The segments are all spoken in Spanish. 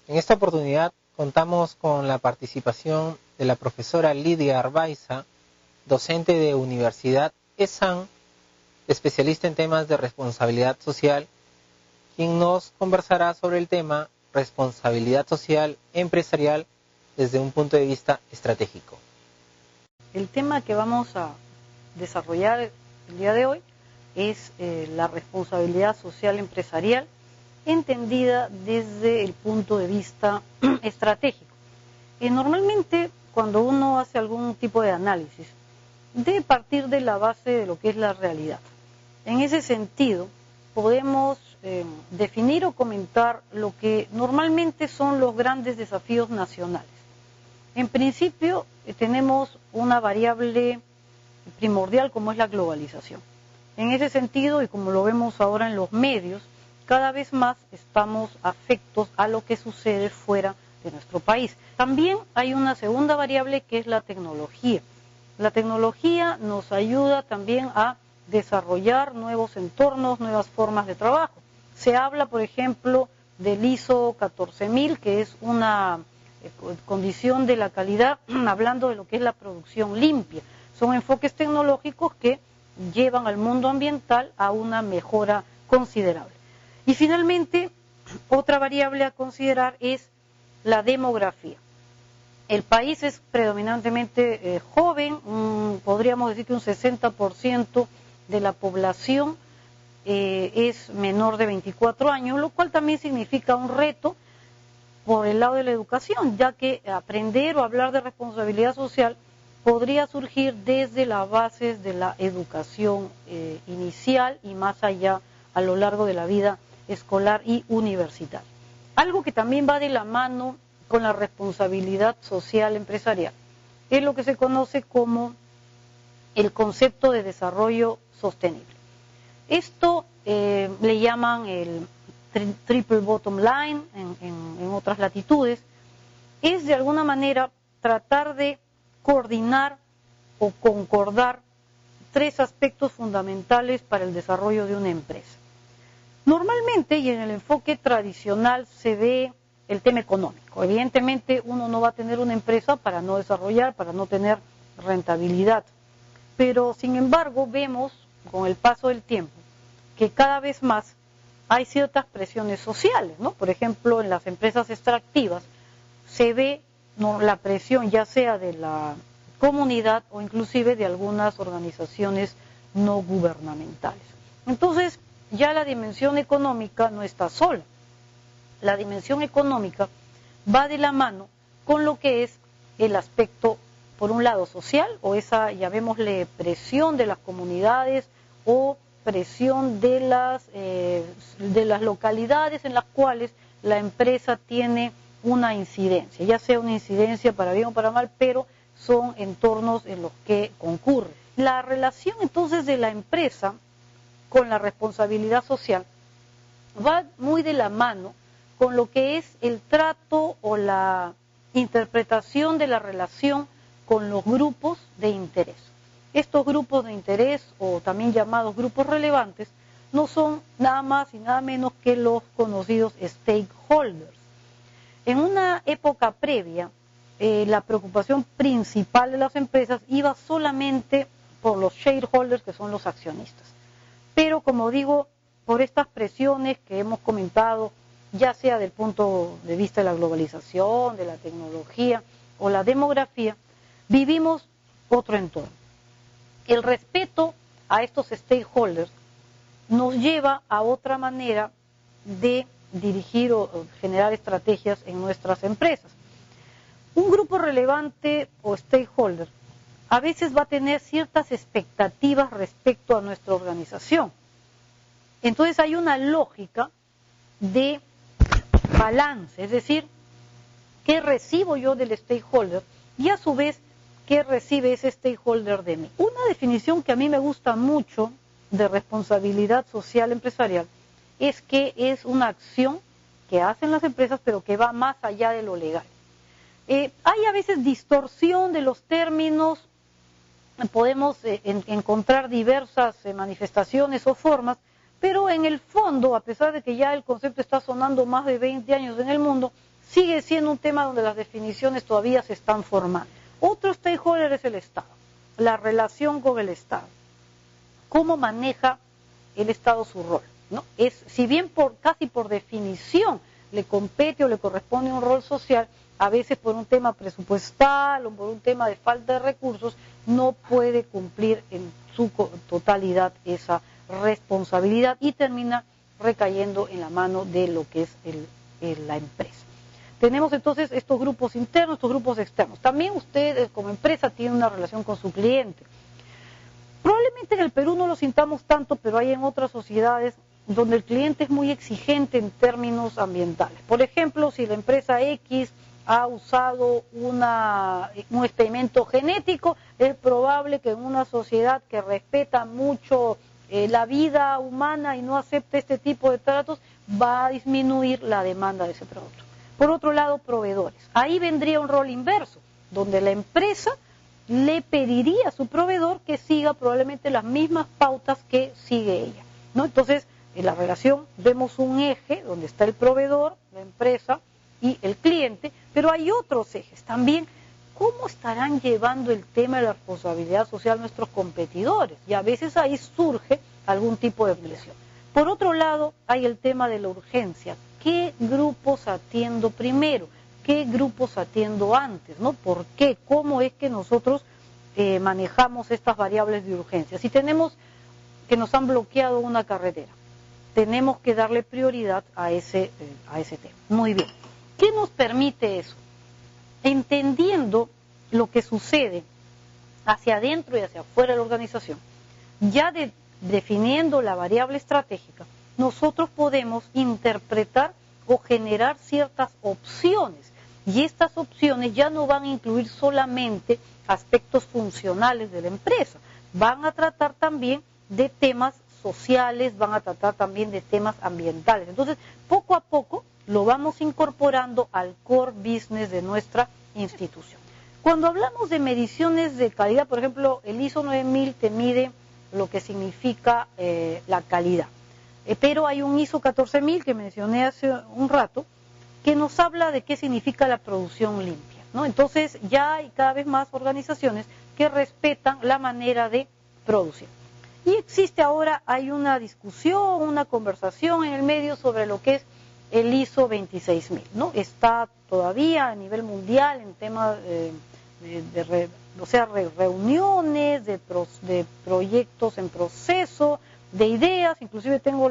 En esta oportunidad contamos con la participación de la profesora Lidia Arbaiza, docente de Universidad ESAN, especialista en temas de responsabilidad social, quien nos conversará sobre el tema responsabilidad social empresarial desde un punto de vista estratégico. El tema que vamos a desarrollar el día de hoy es la responsabilidad social empresarial entendida desde el punto de vista estratégico. Normalmente cuando uno hace algún tipo de análisis debe partir de la base de lo que es la realidad. En ese sentido podemos definir o comentar lo que normalmente son los grandes desafíos nacionales. En principio tenemos una variable primordial como es la globalización. En ese sentido, y como lo vemos ahora en los medios, cada vez más estamos afectos a lo que sucede fuera de nuestro país. También hay una segunda variable que es la tecnología. La tecnología nos ayuda también a desarrollar nuevos entornos, nuevas formas de trabajo. Se habla, por ejemplo, del ISO 14000, que es una condición de la calidad, hablando de lo que es la producción limpia. Son enfoques tecnológicos que llevan al mundo ambiental a una mejora considerable. Y finalmente, otra variable a considerar es la demografía. El país es predominantemente joven, podríamos decir que un 60% de la población es menor de 24 años, lo cual también significa un reto por el lado de la educación, ya que aprender o hablar de responsabilidad social podría surgir desde las bases de la educación inicial y más allá a lo largo de la vida escolar y universitaria. Algo que también va de la mano con la responsabilidad social empresarial es lo que se conoce como el concepto de desarrollo sostenible. Esto le llaman el triple bottom line en otras latitudes. Es de alguna manera tratar de coordinar o concordar tres aspectos fundamentales para el desarrollo de una empresa. Normalmente, y en el enfoque tradicional, se ve el tema económico. Evidentemente, uno no va a tener una empresa para no desarrollar, para no tener rentabilidad. Pero, sin embargo, vemos con el paso del tiempo que cada vez más hay ciertas presiones sociales, ¿no? Por ejemplo, en las empresas extractivas se ve la presión ya sea de la comunidad o inclusive de algunas organizaciones no gubernamentales. Entonces, ya la dimensión económica no está sola. La dimensión económica va de la mano con lo que es el aspecto, por un lado, social, o esa, llamémosle, presión de las comunidades o presión de las localidades en las cuales la empresa tiene una incidencia, ya sea una incidencia para bien o para mal, pero son entornos en los que concurre. La relación entonces de la empresa con la responsabilidad social va muy de la mano con lo que es el trato o la interpretación de la relación con los grupos de interés. Estos grupos de interés, o también llamados grupos relevantes, no son nada más y nada menos que los conocidos stakeholders. En una época previa, la preocupación principal de las empresas iba solamente por los shareholders, que son los accionistas. Pero, como digo, por estas presiones que hemos comentado, ya sea del punto de vista de la globalización, de la tecnología o la demografía, vivimos otro entorno. El respeto a estos stakeholders nos lleva a otra manera de dirigir o generar estrategias en nuestras empresas. Un grupo relevante o stakeholder a veces va a tener ciertas expectativas respecto a nuestra organización. Entonces hay una lógica de balance, es decir, ¿qué recibo yo del stakeholder? Y a su vez, ¿qué recibe ese stakeholder de mí? Una definición que a mí me gusta mucho de responsabilidad social empresarial es que es una acción que hacen las empresas, pero que va más allá de lo legal. Hay a veces distorsión de los términos, podemos encontrar diversas manifestaciones o formas, pero en el fondo, a pesar de que ya el concepto está sonando más de 20 años en el mundo, sigue siendo un tema donde las definiciones todavía se están formando. Otro stakeholder es el Estado, la relación con el Estado. ¿Cómo maneja el Estado su rol? ¿No? Si bien casi por definición le compete o le corresponde un rol social, a veces por un tema presupuestal o por un tema de falta de recursos, no puede cumplir en su totalidad esa responsabilidad y termina recayendo en la mano de lo que es la empresa. Tenemos entonces estos grupos internos, estos grupos externos. También usted como empresa tiene una relación con su cliente. Probablemente en el Perú no lo sintamos tanto, pero hay en otras sociedades donde el cliente es muy exigente en términos ambientales. Por ejemplo, si la empresa X ha usado un experimento genético, es probable que en una sociedad que respeta mucho la vida humana y no acepta este tipo de tratos, va a disminuir la demanda de ese producto. Por otro lado, proveedores. Ahí vendría un rol inverso, donde la empresa le pediría a su proveedor que siga probablemente las mismas pautas que sigue ella, ¿no? Entonces, en la relación vemos un eje donde está el proveedor, la empresa y el cliente, pero hay otros ejes también. ¿Cómo estarán llevando el tema de la responsabilidad social nuestros competidores? Y a veces ahí surge algún tipo de presión. Por otro lado, hay el tema de la urgencia. ¿Qué grupos atiendo primero? ¿Qué grupos atiendo antes? ¿No? ¿Por qué? ¿Cómo es que nosotros manejamos estas variables de urgencia? Si tenemos que nos han bloqueado una carretera, tenemos que darle prioridad a ese tema. Muy bien. ¿Qué nos permite eso? Entendiendo lo que sucede hacia adentro y hacia afuera de la organización, ya definiendo la variable estratégica, nosotros podemos interpretar o generar ciertas opciones. Y estas opciones ya no van a incluir solamente aspectos funcionales de la empresa, van a tratar también de temas sociales, van a tratar también de temas ambientales. Entonces, poco a poco lo vamos incorporando al core business de nuestra institución. Cuando hablamos de mediciones de calidad, por ejemplo, el ISO 9000 te mide lo que significa la calidad. Pero hay un ISO 14000 que mencioné hace un rato, que nos habla de qué significa la producción limpia, ¿no? Entonces ya hay cada vez más organizaciones que respetan la manera de producir. Y existe ahora, hay una discusión, una conversación en el medio sobre lo que es el ISO 26000, ¿no? Está todavía a nivel mundial en temas reuniones, de proyectos en proceso, de ideas. Inclusive tengo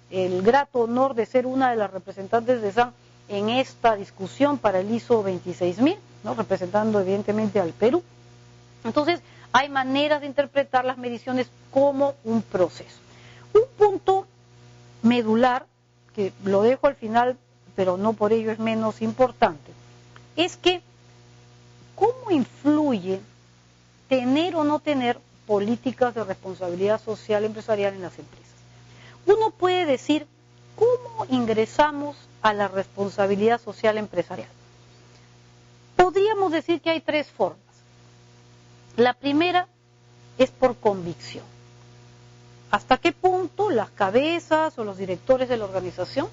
el grato honor de ser una de las representantes de SAN en esta discusión para el ISO 26000, ¿no? Representando evidentemente al Perú. Entonces, hay maneras de interpretar las mediciones como un proceso. Un punto medular, que lo dejo al final, pero no por ello es menos importante, es que ¿cómo influye tener o no tener políticas de responsabilidad social empresarial en las empresas? Uno puede decir, ¿cómo ingresamos a la responsabilidad social empresarial? Podríamos decir que hay tres formas. La primera es por convicción. ¿Hasta qué punto las cabezas o los directores de la organización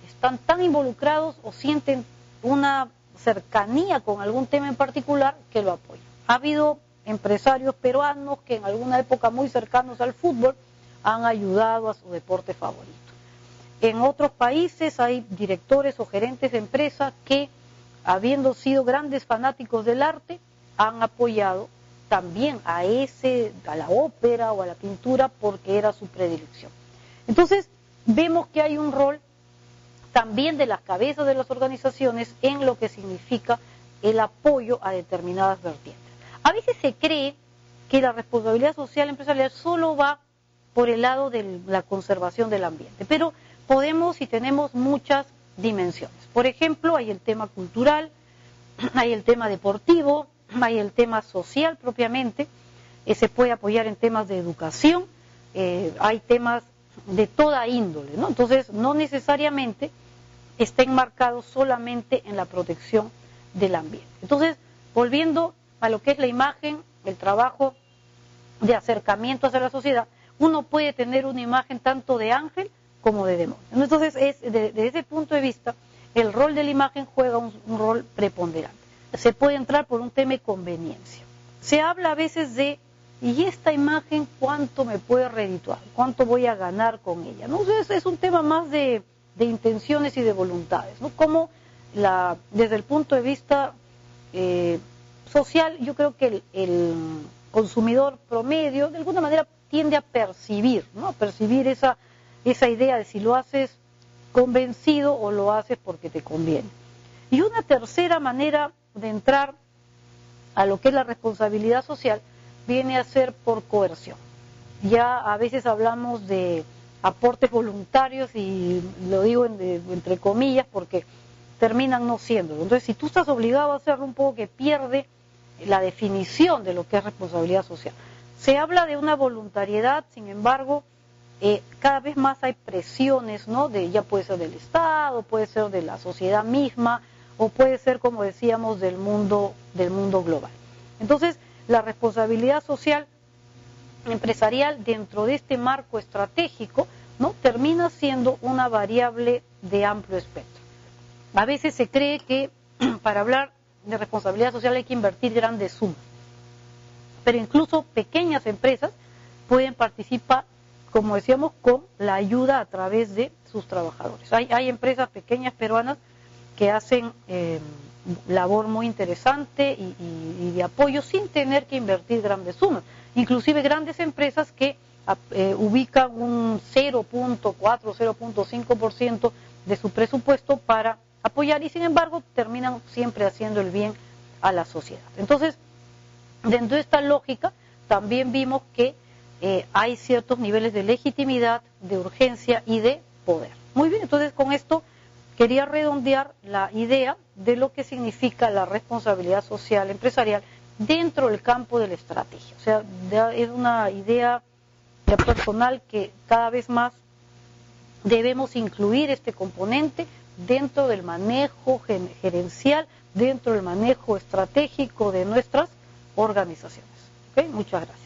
están tan involucrados o sienten una cercanía con algún tema en particular que lo apoyan? Ha habido empresarios peruanos que en alguna época muy cercanos al fútbol han ayudado a su deporte favorito. En otros países hay directores o gerentes de empresa que, habiendo sido grandes fanáticos del arte, han apoyado también a la ópera o a la pintura porque era su predilección. Entonces, vemos que hay un rol también de las cabezas de las organizaciones en lo que significa el apoyo a determinadas vertientes. A veces se cree que la responsabilidad social empresarial solo va por el lado de la conservación del ambiente, pero podemos y tenemos muchas dimensiones. Por ejemplo, hay el tema cultural, hay el tema deportivo, hay el tema social propiamente, se puede apoyar en temas de educación, hay temas de toda índole, ¿no? Entonces, no necesariamente está enmarcado solamente en la protección del ambiente. Entonces, volviendo a lo que es la imagen, el trabajo de acercamiento hacia la sociedad, uno puede tener una imagen tanto de ángel como de demonio. Entonces, desde ese punto de vista, el rol de la imagen juega un rol preponderante. Se puede entrar por un tema de conveniencia. Se habla a veces de, ¿y esta imagen cuánto me puede redituar? ¿Cuánto voy a ganar con ella? ¿No? Es un tema más de intenciones y de voluntades, ¿no? Como desde el punto de vista social, yo creo que el consumidor promedio de alguna manera tiende a percibir, ¿no? A percibir esa idea de si lo haces convencido o lo haces porque te conviene. Y una tercera manera de entrar a lo que es la responsabilidad social viene a ser por coerción. Ya a veces hablamos de aportes voluntarios y lo digo entre comillas porque terminan no siendo. Entonces, si tú estás obligado a hacerlo, un poco que pierde la definición de lo que es responsabilidad social. Se habla de una voluntariedad, sin embargo, cada vez más hay presiones, ¿no? Ya puede ser del Estado, puede ser de la sociedad misma, o puede ser, como decíamos, del mundo global. Entonces, la responsabilidad social empresarial dentro de este marco estratégico, ¿no? Termina siendo una variable de amplio espectro. A veces se cree que para hablar de responsabilidad social hay que invertir grandes sumas, pero incluso pequeñas empresas pueden participar, como decíamos, con la ayuda a través de sus trabajadores. Hay empresas pequeñas peruanas que hacen labor muy interesante y de apoyo sin tener que invertir grandes sumas. Inclusive grandes empresas que ubican un 0.4, 0.5% de su presupuesto para apoyar y sin embargo terminan siempre haciendo el bien a la sociedad. Entonces, dentro de esta lógica también vimos que hay ciertos niveles de legitimidad, de urgencia y de poder. Muy bien, entonces con esto quería redondear la idea de lo que significa la responsabilidad social empresarial dentro del campo de la estrategia. O sea, es una idea personal que cada vez más debemos incluir este componente dentro del manejo gerencial, dentro del manejo estratégico de nuestras organizaciones. ¿Okay? Muchas gracias.